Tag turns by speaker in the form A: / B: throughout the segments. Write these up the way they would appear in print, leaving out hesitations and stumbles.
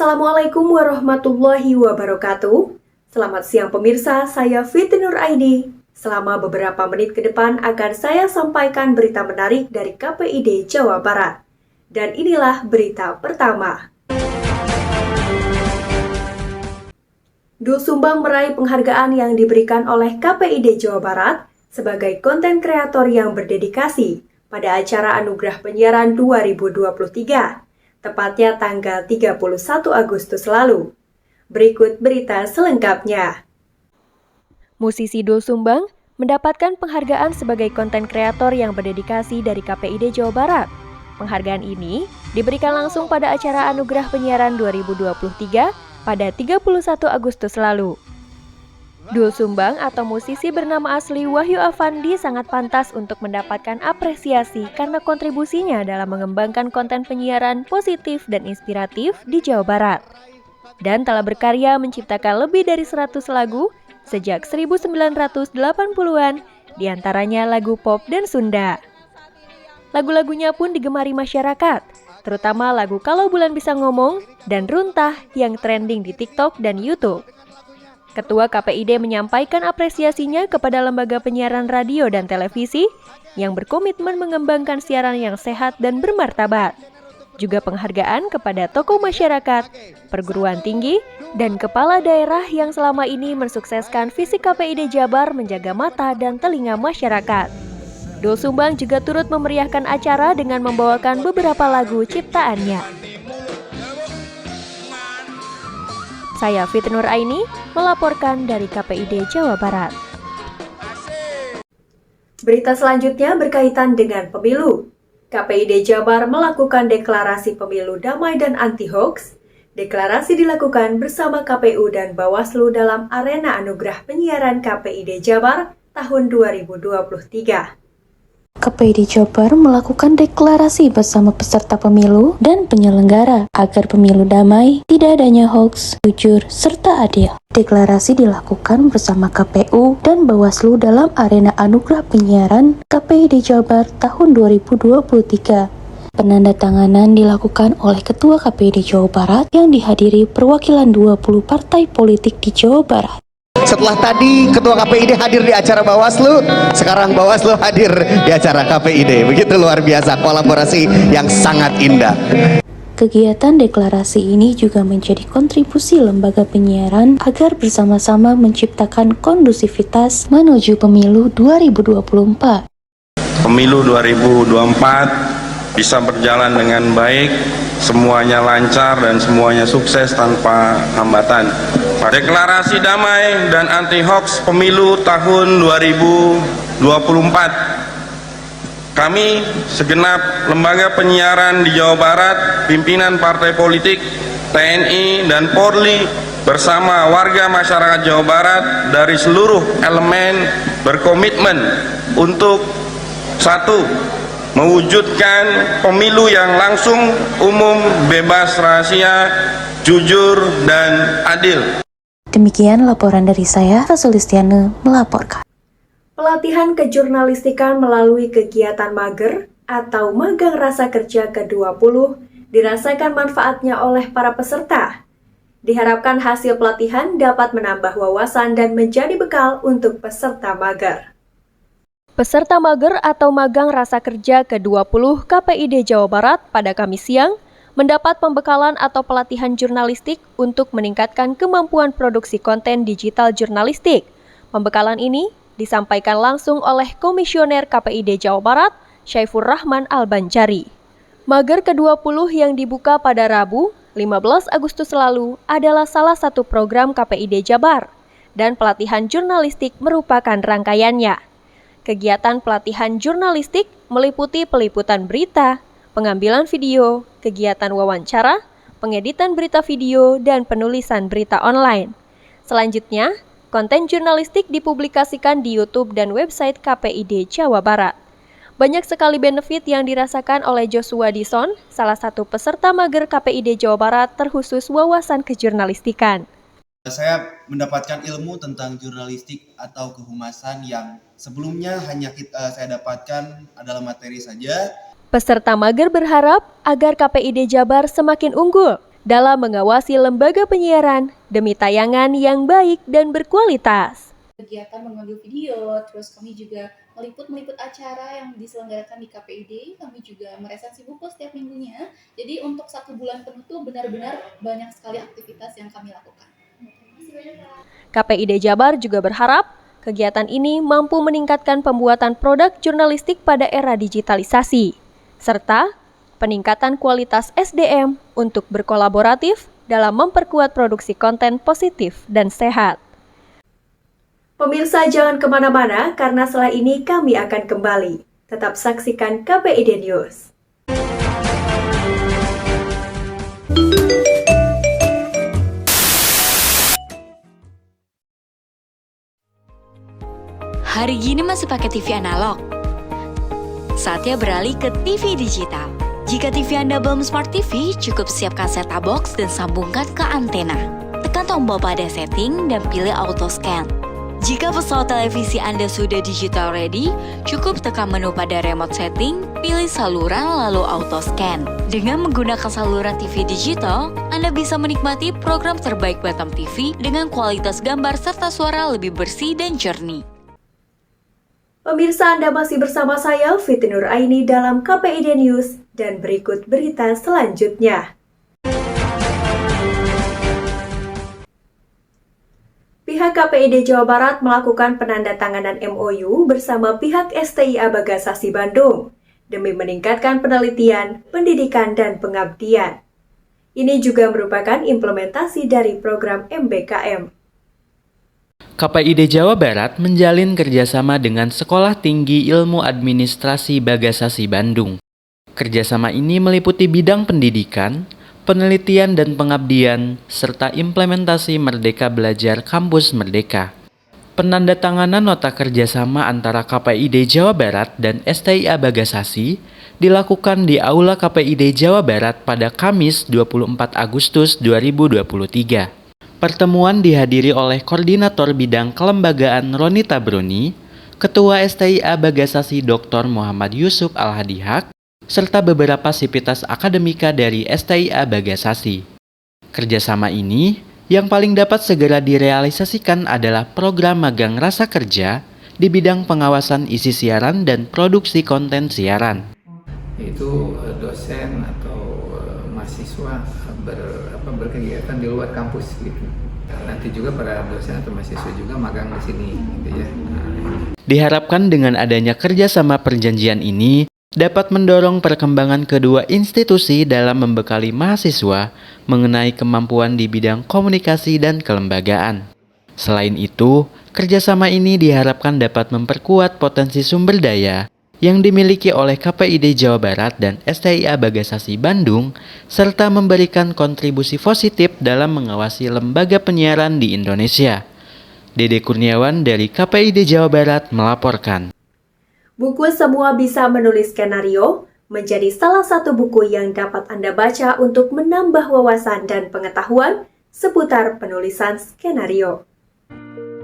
A: Assalamualaikum warahmatullahi wabarakatuh. Selamat siang pemirsa, saya Fitri Nur Aini. Selama beberapa menit ke depan akan saya sampaikan berita menarik dari KPID Jawa Barat. Dan inilah berita pertama. Doel Sumbang meraih penghargaan yang diberikan oleh KPID Jawa Barat sebagai konten kreator yang berdedikasi pada acara Anugerah Penyiaran 2023. Tepatnya tanggal 31 Agustus lalu. Berikut berita selengkapnya. Musisi Doel Sumbang mendapatkan penghargaan sebagai konten kreator yang berdedikasi dari KPID Jawa Barat. Penghargaan ini diberikan langsung pada acara Anugerah Penyiaran 2023 pada 31 Agustus lalu. Doel Sumbang atau musisi bernama asli Wahyu Afandi sangat pantas untuk mendapatkan apresiasi karena kontribusinya dalam mengembangkan konten penyiaran positif dan inspiratif di Jawa Barat. Dan telah berkarya menciptakan lebih dari 100 lagu sejak 1980-an, diantaranya lagu pop dan Sunda. Lagu-lagunya pun digemari masyarakat, terutama lagu Kalau Bulan Bisa Ngomong dan Runtah yang trending di TikTok dan YouTube. Ketua KPID menyampaikan apresiasinya kepada lembaga penyiaran radio dan televisi yang berkomitmen mengembangkan siaran yang sehat dan bermartabat. Juga penghargaan kepada tokoh masyarakat, perguruan tinggi, dan kepala daerah yang selama ini mensukseskan visi KPID Jabar menjaga mata dan telinga masyarakat. Doel Sumbang juga turut memeriahkan acara dengan membawakan beberapa lagu ciptaannya. Saya Fitri Nur Aini melaporkan dari KPID Jawa Barat. Berita selanjutnya berkaitan dengan pemilu. KPID Jabar melakukan deklarasi pemilu damai dan anti-hoax. Deklarasi dilakukan bersama KPU dan Bawaslu dalam arena Anugerah Penyiaran KPID Jabar tahun 2023.
B: KPID Jabar melakukan deklarasi bersama peserta pemilu dan penyelenggara agar pemilu damai, tidak adanya hoaks, jujur, serta adil. Deklarasi dilakukan bersama KPU dan Bawaslu dalam arena Anugerah Penyiaran KPID Jabar tahun 2023. Penandatanganan dilakukan oleh Ketua KPID Jawa Barat yang dihadiri perwakilan 20 partai politik di Jawa Barat.
C: Setelah tadi Ketua KPID hadir di acara Bawaslu, sekarang Bawaslu hadir di acara KPID. Begitu luar biasa, kolaborasi yang sangat indah.
B: Kegiatan deklarasi ini juga menjadi kontribusi lembaga penyiaran agar bersama-sama menciptakan kondusivitas menuju pemilu 2024.
D: Pemilu 2024 bisa berjalan dengan baik, semuanya lancar dan semuanya sukses tanpa hambatan. Deklarasi damai dan anti-hoax pemilu tahun 2024. Kami segenap lembaga penyiaran di Jawa Barat, pimpinan partai politik, TNI dan Polri bersama warga masyarakat Jawa Barat dari seluruh elemen berkomitmen untuk satu, mewujudkan pemilu yang langsung, umum, bebas rahasia, jujur, dan adil.
B: Demikian laporan dari saya, Rasulistiana melaporkan.
A: Pelatihan kejurnalistikan melalui kegiatan mager atau magang rasa kerja ke-20 dirasakan manfaatnya oleh para peserta. Diharapkan hasil pelatihan dapat menambah wawasan dan menjadi bekal untuk peserta mager. Peserta mager atau magang rasa kerja ke-20 KPID Jawa Barat pada Kamis siang mendapat pembekalan atau pelatihan jurnalistik untuk meningkatkan kemampuan produksi konten digital jurnalistik. Pembekalan ini disampaikan langsung oleh Komisioner KPID Jawa Barat, Syaifur Rahman Al-Banjari. Mager ke-20 yang dibuka pada Rabu, 15 Agustus lalu adalah salah satu program KPID Jabar, dan pelatihan jurnalistik merupakan rangkaiannya. Kegiatan pelatihan jurnalistik meliputi peliputan berita, pengambilan video, kegiatan wawancara, pengeditan berita video, dan penulisan berita online. Selanjutnya, konten jurnalistik dipublikasikan di YouTube dan website KPID Jawa Barat. Banyak sekali benefit yang dirasakan oleh Joshua Dison, salah satu peserta mager KPID Jawa Barat terkhusus wawasan kejurnalistikan.
E: Saya mendapatkan ilmu tentang jurnalistik atau kehumasan yang sebelumnya hanya saya dapatkan adalah materi saja.
A: Peserta mager berharap agar KPID Jabar semakin unggul dalam mengawasi lembaga penyiaran demi tayangan yang baik dan berkualitas.
F: Kegiatan mengambil video, terus kami juga meliput acara yang diselenggarakan di KPID, kami juga meresensi buku setiap minggunya. Jadi untuk 1 bulan penuh itu benar-benar banyak sekali aktivitas yang kami lakukan.
A: KPID Jabar juga berharap kegiatan ini mampu meningkatkan pembuatan produk jurnalistik pada era digitalisasi, serta peningkatan kualitas SDM untuk berkolaboratif dalam memperkuat produksi konten positif dan sehat. Pemirsa jangan kemana-mana karena setelah ini kami akan kembali. Tetap saksikan KPID News.
G: Hari gini masih pakai TV analog? Saatnya beralih ke TV digital. Jika TV Anda belum Smart TV, cukup siapkan set-top box dan sambungkan ke antena. Tekan tombol pada setting dan pilih auto scan. Jika pesawat televisi Anda sudah digital ready, cukup tekan menu pada remote setting, pilih saluran lalu auto scan. Dengan menggunakan saluran TV digital, Anda bisa menikmati program terbaik Batam TV dengan kualitas gambar serta suara lebih bersih dan jernih.
A: Pemirsa, Anda masih bersama saya, Fitri Nur Aini dalam KPID News, dan berikut berita selanjutnya. Pihak KPID Jawa Barat melakukan penandatanganan MOU bersama pihak STIA Bagasasi Bandung demi meningkatkan penelitian, pendidikan, dan pengabdian. Ini juga merupakan implementasi dari program MBKM.
H: KPID Jawa Barat menjalin kerjasama dengan Sekolah Tinggi Ilmu Administrasi Bagasasi Bandung. Kerjasama ini meliputi bidang pendidikan, penelitian dan pengabdian, serta implementasi Merdeka Belajar Kampus Merdeka. Penandatanganan nota kerjasama antara KPID Jawa Barat dan STIA Bagasasi dilakukan di Aula KPID Jawa Barat pada Kamis 24 Agustus 2023. Pertemuan dihadiri oleh Koordinator Bidang Kelembagaan Ronita Bruni, Ketua STIA Bagasasi Dr. Muhammad Yusuf Al-Hadihak, serta beberapa sivitas akademika dari STIA Bagasasi. Kerjasama ini yang paling dapat segera direalisasikan adalah program magang rasa kerja di bidang pengawasan isi siaran dan produksi konten siaran.
I: Itu dosen atau mahasiswa berkegiatan di luar kampus gitu. Nanti juga para dosen atau mahasiswa juga magang di sini gitu ya.
H: Diharapkan dengan adanya kerjasama perjanjian ini dapat mendorong perkembangan kedua institusi dalam membekali mahasiswa mengenai kemampuan di bidang komunikasi dan kelembagaan. Selain itu, kerjasama ini diharapkan dapat memperkuat potensi sumber daya yang dimiliki oleh KPID Jawa Barat dan STIA Bagasasi Bandung, serta memberikan kontribusi positif dalam mengawasi lembaga penyiaran di Indonesia. Dede Kurniawan dari KPID Jawa Barat melaporkan.
A: Buku Semua Bisa Menulis Skenario menjadi salah satu buku yang dapat Anda baca untuk menambah wawasan dan pengetahuan seputar penulisan skenario.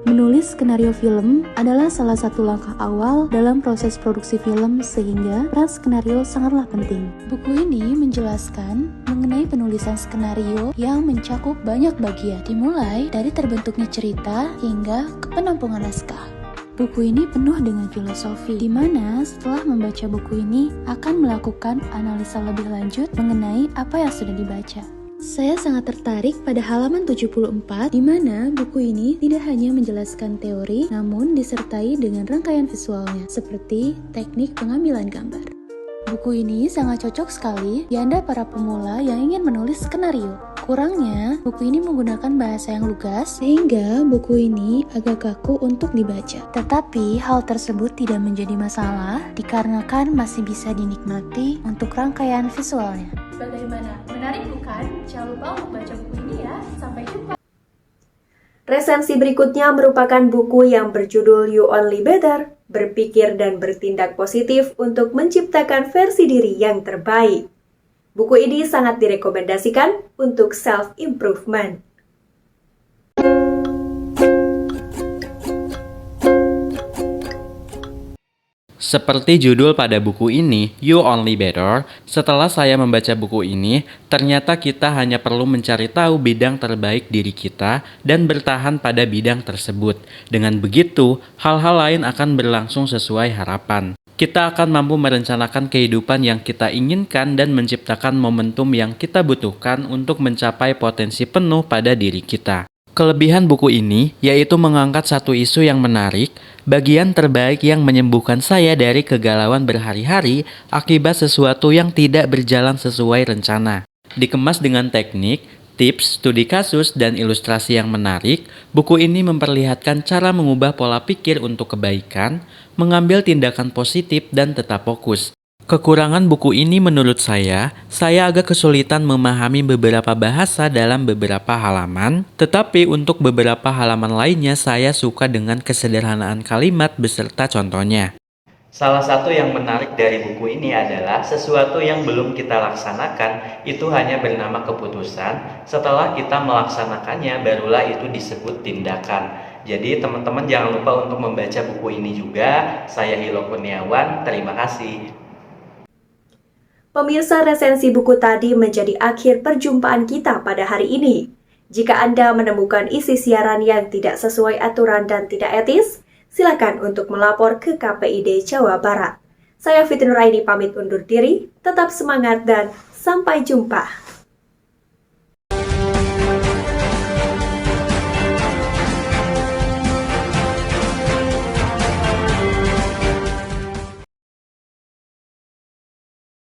B: Menulis skenario film adalah salah satu langkah awal dalam proses produksi film sehingga peran skenario sangatlah penting. Buku ini menjelaskan mengenai penulisan skenario yang mencakup banyak bagian, dimulai dari terbentuknya cerita hingga ke penampungan naskah. Buku ini penuh dengan filosofi, di mana setelah membaca buku ini akan melakukan analisa lebih lanjut mengenai apa yang sudah dibaca. Saya sangat tertarik pada halaman 74, di mana buku ini tidak hanya menjelaskan teori, namun disertai dengan rangkaian visualnya, seperti teknik pengambilan gambar. Buku ini sangat cocok sekali di Anda para pemula yang ingin menulis skenario. Kurangnya, buku ini menggunakan bahasa yang lugas, sehingga buku ini agak kaku untuk dibaca. Tetapi, hal tersebut tidak menjadi masalah, dikarenakan masih bisa dinikmati untuk rangkaian visualnya.
F: Bagaimana? Menarik bukan? Jangan lupa untuk baca buku ini ya. Sampai jumpa.
A: Resensi berikutnya merupakan buku yang berjudul You Only Better, Berpikir dan Bertindak Positif untuk Menciptakan Versi Diri yang Terbaik. Buku ini sangat direkomendasikan untuk self-improvement.
H: Seperti judul pada buku ini, You Only Better, setelah saya membaca buku ini, ternyata kita hanya perlu mencari tahu bidang terbaik diri kita dan bertahan pada bidang tersebut. Dengan begitu, hal-hal lain akan berlangsung sesuai harapan. Kita akan mampu merencanakan kehidupan yang kita inginkan dan menciptakan momentum yang kita butuhkan untuk mencapai potensi penuh pada diri kita. Kelebihan buku ini yaitu mengangkat satu isu yang menarik, bagian terbaik yang menyembuhkan saya dari kegalauan berhari-hari akibat sesuatu yang tidak berjalan sesuai rencana. Dikemas dengan teknik, tips, studi kasus, dan ilustrasi yang menarik, buku ini memperlihatkan cara mengubah pola pikir untuk kebaikan, mengambil tindakan positif, dan tetap fokus. Kekurangan buku ini menurut saya agak kesulitan memahami beberapa bahasa dalam beberapa halaman, tetapi untuk beberapa halaman lainnya saya suka dengan kesederhanaan kalimat beserta contohnya. Salah satu yang menarik dari buku ini adalah sesuatu yang belum kita laksanakan itu hanya bernama keputusan, setelah kita melaksanakannya barulah itu disebut tindakan. Jadi teman-teman jangan lupa untuk membaca buku ini juga. Saya Hilo Kurniawan, terima kasih.
A: Pemirsa, resensi buku tadi menjadi akhir perjumpaan kita pada hari ini. Jika Anda menemukan isi siaran yang tidak sesuai aturan dan tidak etis, silakan untuk melapor ke KPID Jawa Barat. Saya Fitri Nuraini pamit undur diri, tetap semangat dan sampai jumpa.